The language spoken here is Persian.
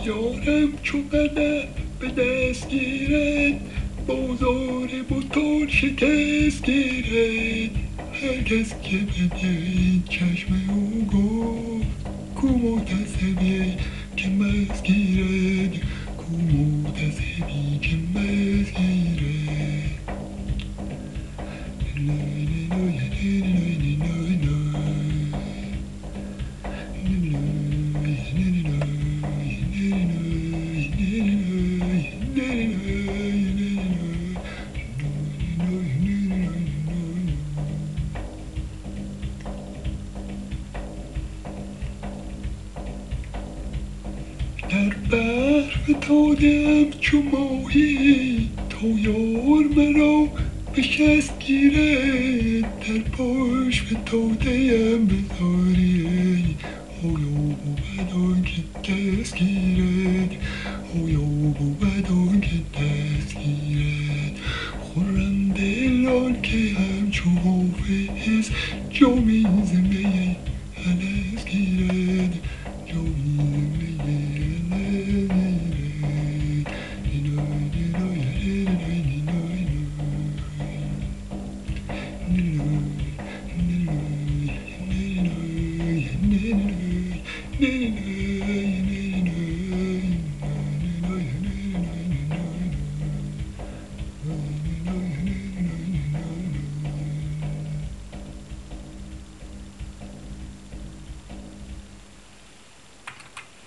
یارم چو قدح به دست گیرد بازار بتان شکست گیرد. هر کس که بدید چشم او گفت کو محتسبی که مست گیرد، کو محتسبی که مست گیرد. در بحر فتادم چو ماهی تا یار مرا به شست گیرد. در پاش فتادم به زاری آیا بود آنکه دست گیرد، آیا بود آنکه دست گیرد.